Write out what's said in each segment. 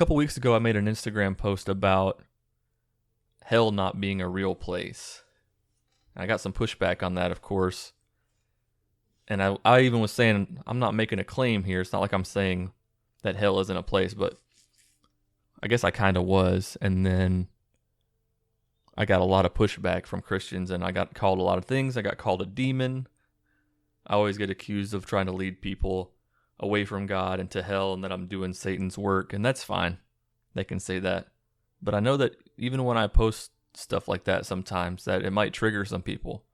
couple weeks ago, I made an Instagram post about hell not being a real place. I got some pushback on that, of course. And I even was saying, I'm not making a claim here. It's not like I'm saying that hell isn't a place, but I guess I kind of was. And then I got a lot of pushback from Christians, and I got called a lot of things. I got called a demon. I always get accused of trying to lead people away from God and to hell, and that I'm doing Satan's work, and that's fine. They can say that. But I know that even when I post stuff like that sometimes, that it might trigger some people.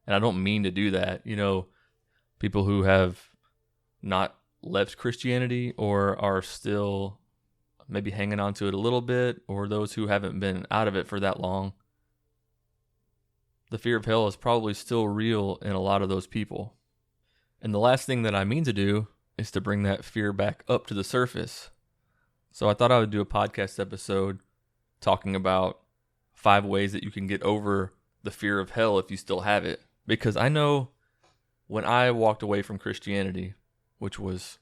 And I don't mean to do that. You know, people who have not left Christianity or are still maybe hanging on to it a little bit, or those who haven't been out of it for that long. The fear of hell is probably still real in a lot of those people. And the last thing that I mean to do is to bring that fear back up to the surface. So I thought I would do a podcast episode talking about 5 ways that you can get over the fear of hell if you still have it. Because I know when I walked away from Christianity, which was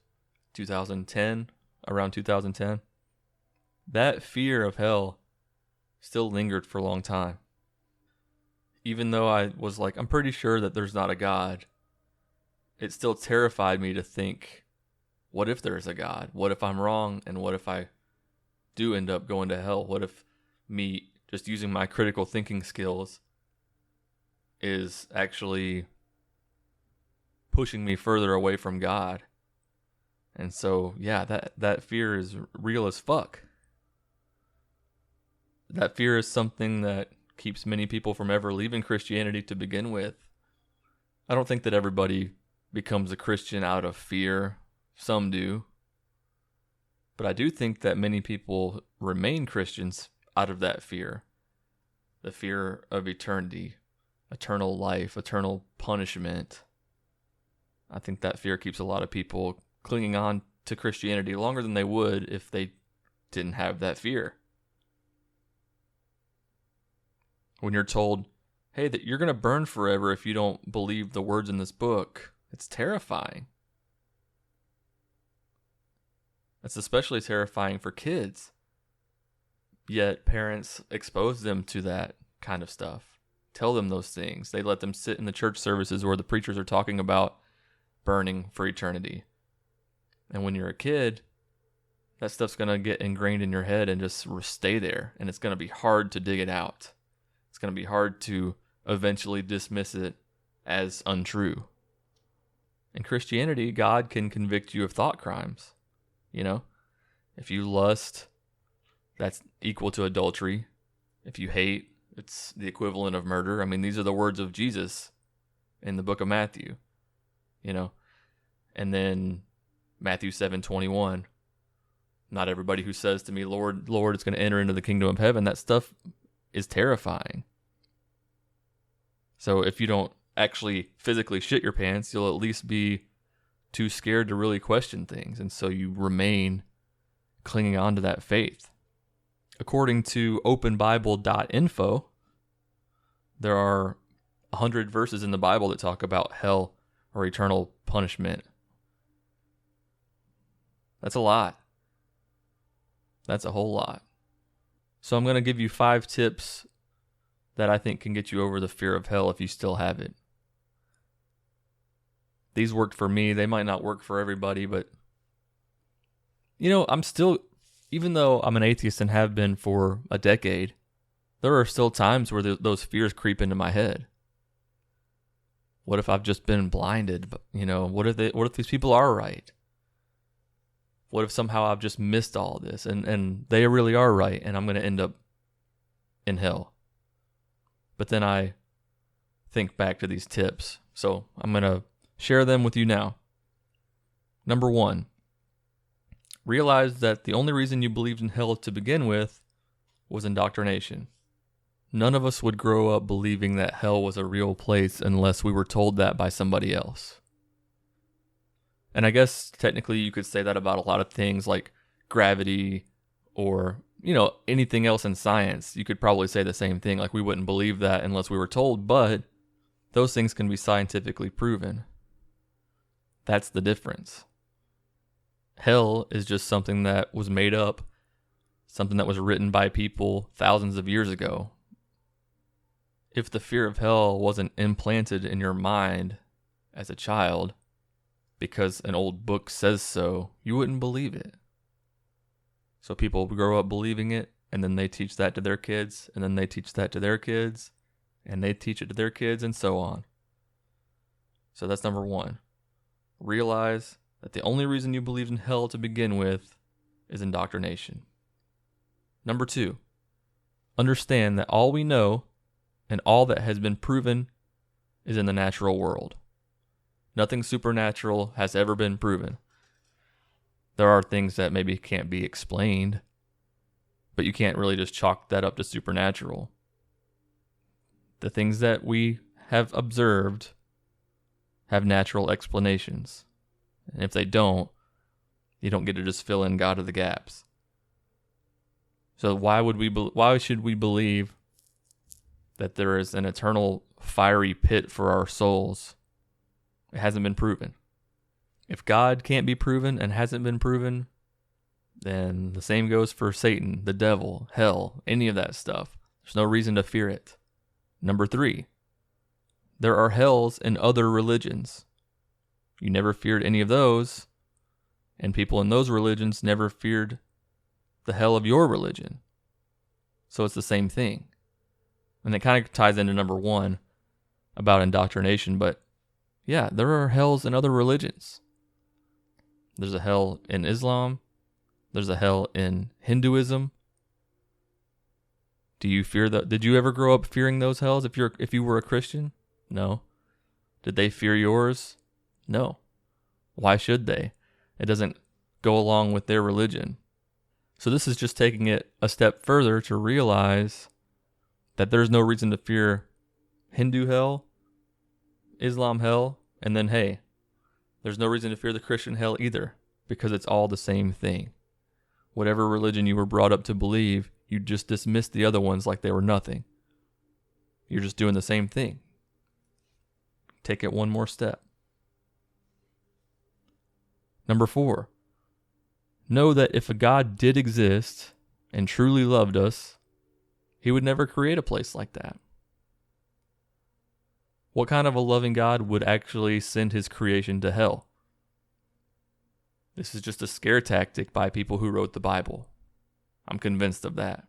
2010, around 2010, that fear of hell still lingered for a long time. Even though I was like, I'm pretty sure that there's not a God, it still terrified me to think, what if there's a God? What if I'm wrong? And what if I do end up going to hell? What if me just using my critical thinking skills is actually pushing me further away from God? And so, yeah, that fear is real as fuck. That fear is something that keeps many people from ever leaving Christianity to begin with. I don't think that everybody becomes a Christian out of fear. Some do. But I do think that many people remain Christians out of that fear. The fear of eternity, eternal life, eternal punishment. I think that fear keeps a lot of people clinging on to Christianity longer than they would if they didn't have that fear. When you're told, hey, that you're going to burn forever if you don't believe the words in this book, it's terrifying. It's especially terrifying for kids. Yet parents expose them to that kind of stuff. Tell them those things. They let them sit in the church services where the preachers are talking about burning for eternity. And when you're a kid, that stuff's going to get ingrained in your head and just stay there. And it's going to be hard to dig it out. It's going to be hard to eventually dismiss it as untrue. In Christianity, God can convict you of thought crimes. You know, if you lust, that's equal to adultery. If you hate, it's the equivalent of murder. I mean, these are the words of Jesus in the book of Matthew, you know. And then Matthew 7:21, not everybody who says to me, Lord, Lord, is going to enter into the kingdom of heaven. That stuff is terrifying. So if you don't actually physically shit your pants, you'll at least be too scared to really question things. And so you remain clinging on to that faith. According to openbible.info, there are 100 verses in the Bible that talk about hell or eternal punishment. That's a lot. That's a whole lot. So I'm going to give you 5 tips that I think can get you over the fear of hell if you still have it. These worked for me. They might not work for everybody, but you know, I'm still, even though I'm an atheist and have been for a decade, there are still times where those fears creep into my head. What if I've just been blinded? You know, what if these people are right? What if somehow I've just missed all this and they really are right and I'm going to end up in hell? But then I think back to these tips. So I'm going to share them with you now. Number 1, realize that the only reason you believed in hell to begin with was indoctrination. None of us would grow up believing that hell was a real place unless we were told that by somebody else. And I guess technically you could say that about a lot of things like gravity or, you know, anything else in science. You could probably say the same thing, like we wouldn't believe that unless we were told, but those things can be scientifically proven. That's the difference. Hell is just something that was made up something that was written by people thousands of years ago. If the fear of hell wasn't implanted in your mind as a child because an old book says so, you wouldn't believe it. So people grow up believing it, and then they teach that to their kids, and then they teach that to their kids, and they teach it to their kids, and so on. So that's number one. Realize that the only reason you believed in hell to begin with is indoctrination. Number two, understand that all we know and all that has been proven is in the natural world. Nothing supernatural has ever been proven. There are things that maybe can't be explained, but you can't really just chalk that up to supernatural. The things that we have observed have natural explanations. And if they don't, you don't get to just fill in God of the gaps. So why should we believe that there is an eternal fiery pit for our souls? It hasn't been proven. If God can't be proven and hasn't been proven, then the same goes for Satan, the devil, hell, any of that stuff. There's no reason to fear it. Number three, there are hells in other religions. You never feared any of those, and people in those religions never feared the hell of your religion. So it's the same thing. And it kind of ties into number one about indoctrination, but yeah, there are hells in other religions. There's a hell in Islam. There's a hell in Hinduism. Do you fear that? Did you ever grow up fearing those hells if you were a Christian? No. Did they fear yours? No. Why should they? It doesn't go along with their religion. So this is just taking it a step further to realize that there's no reason to fear Hindu hell, Islam hell, and then hey, there's no reason to fear the Christian hell either, because it's all the same thing. Whatever religion you were brought up to believe, you just dismissed the other ones like they were nothing. You're just doing the same thing. Take it one more step. Number 4, know that if a God did exist and truly loved us, he would never create a place like that. What kind of a loving God would actually send his creation to hell? This is just a scare tactic by people who wrote the Bible. I'm convinced of that.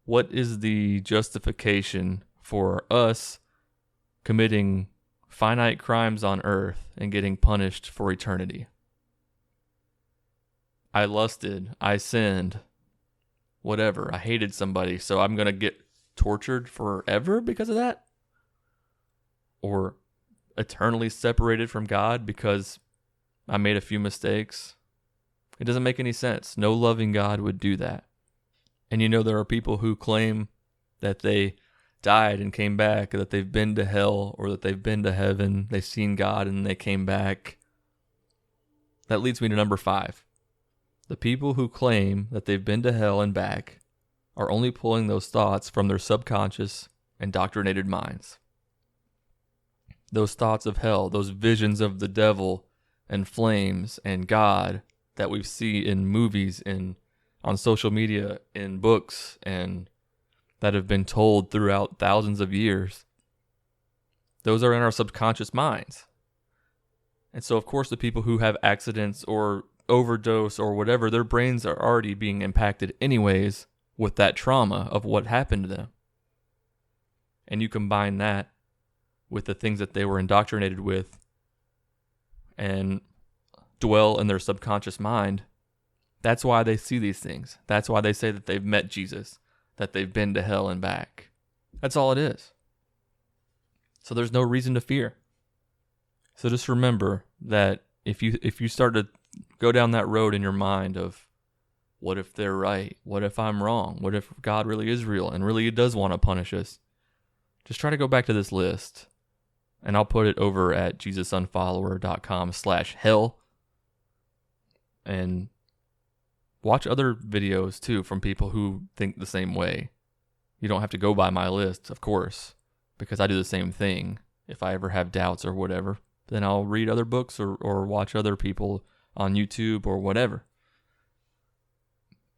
What is the justification for us committing finite crimes on earth and getting punished for eternity? I lusted, I sinned, whatever. I hated somebody, so I'm going to get tortured forever because of that? Or eternally separated from God because I made a few mistakes? It doesn't make any sense. No loving God would do that. And you know, there are people who claim that they died and came back, that they've been to hell or that they've been to heaven, they've seen God and they came back. That leads me to number 5. The people who claim that they've been to hell and back are only pulling those thoughts from their subconscious, indoctrinated minds. Those thoughts of hell, those visions of the devil and flames and God that we see in movies, on social media, in books, and that have been told throughout thousands of years. Those are in our subconscious minds. And so, of course, the people who have accidents or overdose or whatever, their brains are already being impacted anyways with that trauma of what happened to them. And you combine that with the things that they were indoctrinated with and dwell in their subconscious mind. That's why they see these things. That's why they say that they've met Jesus, that they've been to hell and back. That's all it is. So there's no reason to fear. So just remember that if you start to go down that road in your mind of, what if they're right? What if I'm wrong? What if God really is real and really does want to punish us? Just try to go back to this list. And I'll put it over at jesusunfollower.com/hell. And watch other videos too from people who think the same way. You don't have to go by my list, of course, because I do the same thing. If I ever have doubts or whatever, then I'll read other books or watch other people on YouTube or whatever.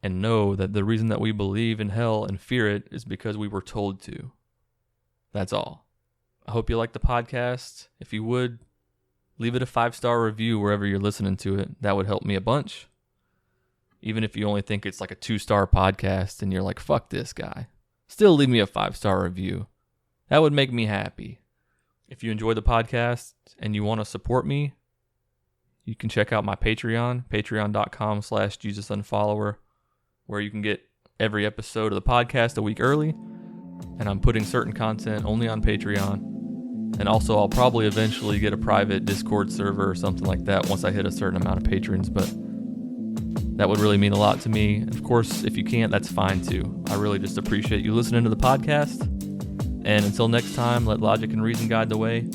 and know that the reason that we believe in hell and fear it is because we were told to. That's all. I hope you like the podcast. If you would, leave it a 5-star review wherever you're listening to it. That would help me a bunch. Even if you only think it's like a 2-star podcast and you're like, fuck this guy, still leave me a 5-star review. That would make me happy. If you enjoy the podcast and you want to support me, you can check out my Patreon, patreon.com/JesusUnfollower, where you can get every episode of the podcast a week early. And I'm putting certain content only on Patreon. And also, I'll probably eventually get a private Discord server or something like that once I hit a certain amount of patrons. But that would really mean a lot to me. And of course, if you can't, that's fine too. I really just appreciate you listening to the podcast. And until next time, let logic and reason guide the way.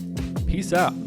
Peace out.